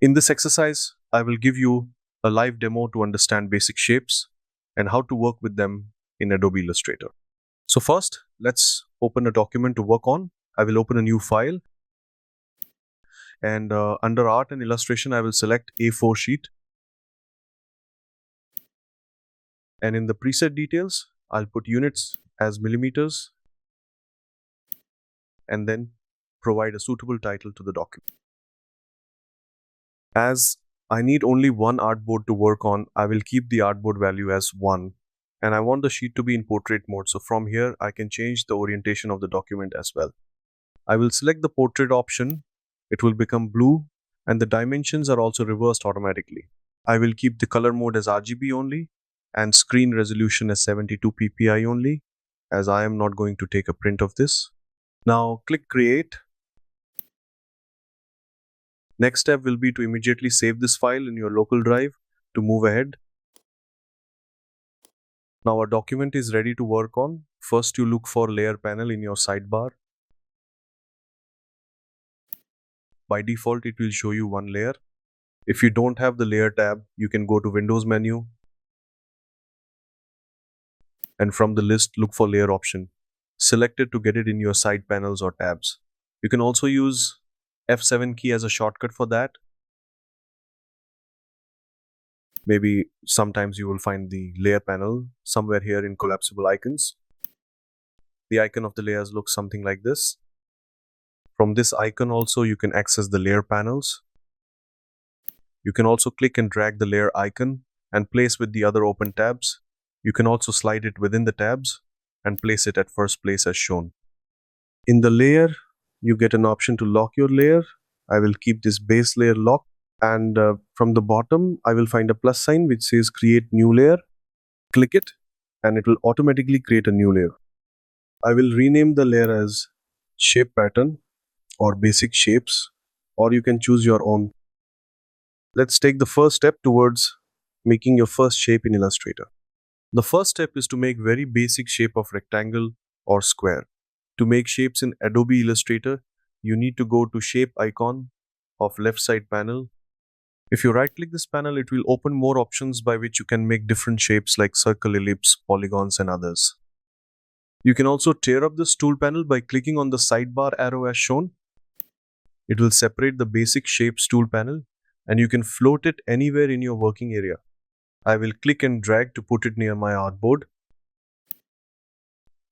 In this exercise, I will give you a live demo to understand basic shapes and how to work with them in Adobe Illustrator. So first, let's open a document to work on. I will open a new file, and under Art and Illustration, I will select A4 sheet. And in the preset details, I'll put units as millimeters and then provide a suitable title to the document. As I need only one artboard to work on, I will keep the artboard value as 1. And I want the sheet to be in portrait mode, so from here I can change the orientation of the document as well. I will select the portrait option. It will become blue and the dimensions are also reversed automatically. I will keep the color mode as RGB only and screen resolution as 72 ppi only, as I am not going to take a print of this. Now click Create. Next step will be to immediately save this file in your local drive to move ahead. Now our document is ready to work on. First you look for Layer panel in your sidebar. By default it will show you one layer. If you don't have the Layer tab, you can go to Windows menu and from the list look for Layer option. Select it to get it in your side panels or tabs. You can also use F7 key as a shortcut for that. Maybe sometimes you will find the Layer panel somewhere here in collapsible icons. The icon of the layers looks something like this. From this icon also you can access the layer panels. You can also click and drag the layer icon and place with the other open tabs. You can also slide it within the tabs and place it at first place as shown. In the layer, you get an option to lock your layer. I will keep this base layer locked, and from the bottom I will find a plus sign which says create new layer. Click it and it will automatically create a new layer. I will rename the layer as shape pattern or basic shapes, or you can choose your own. Let's take the first step towards making your first shape in Illustrator. The first step is to make very basic shape of rectangle or square. To make shapes in Adobe Illustrator, you need to go to shape icon of left side panel. If you right click this panel, it will open more options by which you can make different shapes like circle, ellipse, polygons and others. You can also tear up this tool panel by clicking on the sidebar arrow as shown. It will separate the basic shapes tool panel and you can float it anywhere in your working area. I will click and drag to put it near my artboard.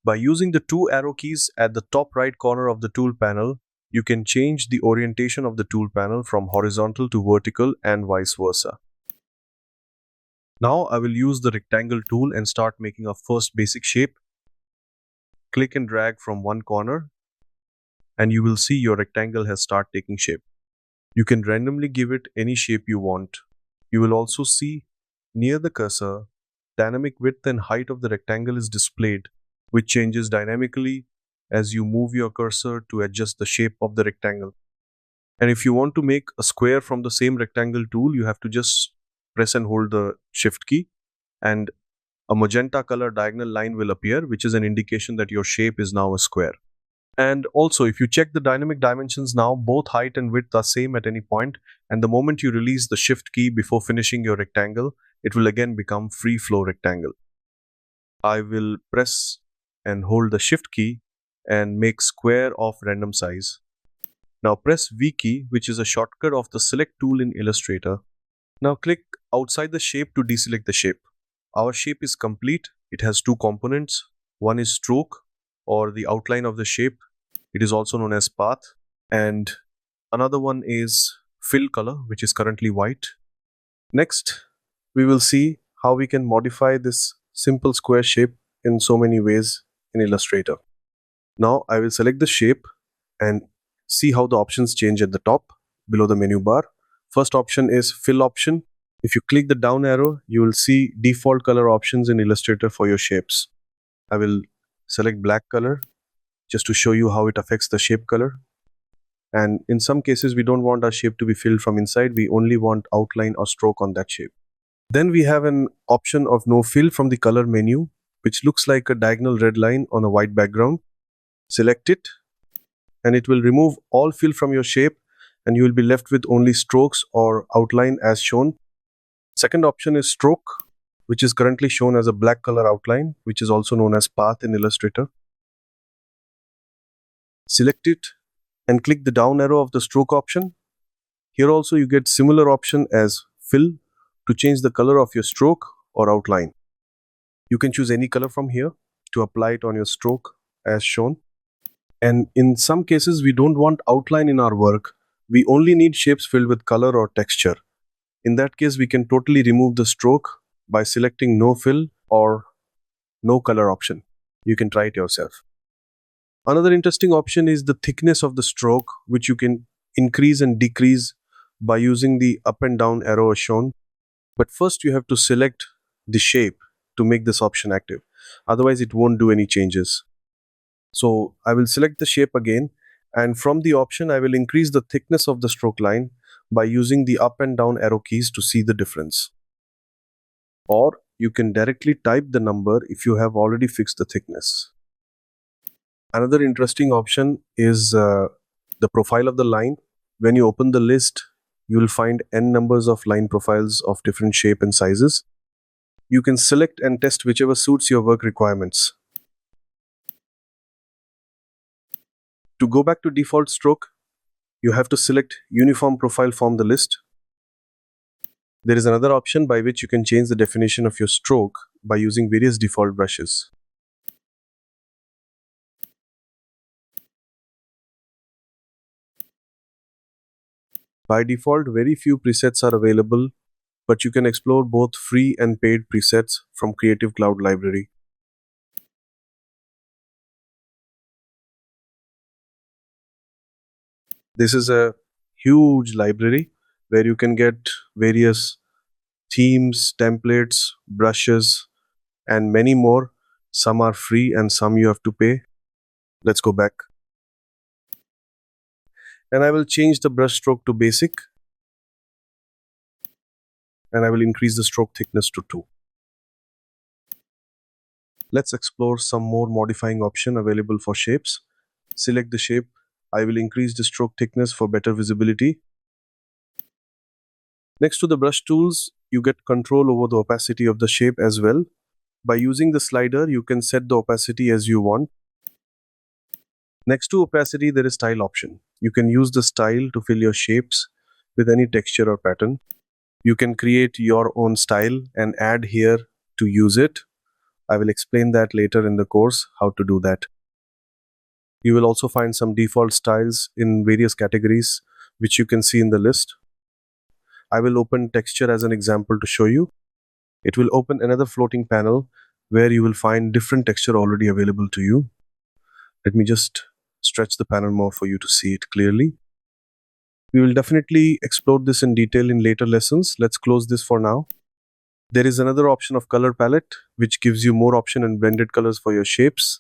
By using the two arrow keys at the top right corner of the tool panel, you can change the orientation of the tool panel from horizontal to vertical and vice versa. Now I will use the rectangle tool and start making a first basic shape. Click and drag from one corner and you will see your rectangle has started taking shape. You can randomly give it any shape you want. You will also see near the cursor, dynamic width and height of the rectangle is displayed, which changes dynamically as you move your cursor to adjust the shape of the rectangle. And if you want to make a square from the same rectangle tool, you have to just press and hold the shift key and a magenta color diagonal line will appear, which is an indication that your shape is now a square. And also, if you check the dynamic dimensions now, both height and width are same at any point, and the moment you release the shift key before finishing your rectangle, it will again become free flow rectangle. I will press and hold the shift key and make square of random size. Now press V key, which is a shortcut of the select tool in Illustrator. Now click outside the shape to deselect the shape. Our shape is complete. It has two components. One is stroke or the outline of the shape. It is also known as path. And another one is fill color, which is currently white. Next, we will see how we can modify this simple square shape in so many ways in Illustrator. Now I will select the shape and see how the options change at the top below the menu bar. First option is fill option. If you click the down arrow, you will see default color options in Illustrator for your shapes. I will select black color just to show you how it affects the shape color. And in some cases, we don't want our shape to be filled from inside. We only want outline or stroke on that shape. Then we have an option of no fill from the color menu, which looks like a diagonal red line on a white background. Select it and it will remove all fill from your shape and you will be left with only strokes or outline as shown. Second option is stroke, which is currently shown as a black color outline, which is also known as path in Illustrator. Select it and click the down arrow of the stroke option. Here also you get similar option as fill to change the color of your stroke or outline. You can choose any color from here to apply it on your stroke as shown. And in some cases, we don't want outline in our work. We only need shapes filled with color or texture. In that case, we can totally remove the stroke by selecting no fill or no color option. You can try it yourself. Another interesting option is the thickness of the stroke, which you can increase and decrease by using the up and down arrow as shown. But first you have to select the shape to make this option active. Otherwise it won't do any changes. So I will select the shape again, and from the option I will increase the thickness of the stroke line by using the up and down arrow keys to see the difference. Or you can directly type the number if you have already fixed the thickness. Another interesting option is the profile of the line. When you open the list, you will find n numbers of line profiles of different shape and sizes. You can select and test whichever suits your work requirements. To go back to default stroke, you have to select Uniform Profile from the list. There is another option by which you can change the definition of your stroke by using various default brushes. By default, very few presets are available, but you can explore both free and paid presets from Creative Cloud library. This is a huge library where you can get various themes, templates, brushes, and many more. Some are free and some you have to pay. Let's go back. And I will change the brush stroke to basic. And I will increase the stroke thickness to 2. Let's explore some more modifying option available for shapes. Select the shape. I will increase the stroke thickness for better visibility. Next to the brush tools, you get control over the opacity of the shape as well. By using the slider, you can set the opacity as you want. Next to opacity, there is style option. You can use the style to fill your shapes with any texture or pattern. You can create your own style and add here to use it. I will explain that later in the course, how to do that. You will also find some default styles in various categories, which you can see in the list. I will open texture as an example to show you. It will open another floating panel where you will find different texture already available to you. Let me just stretch the panel more for you to see it clearly. We will definitely explore this in detail in later lessons. Let's close this for now. There is another option of color palette, which gives you more option and blended colors for your shapes.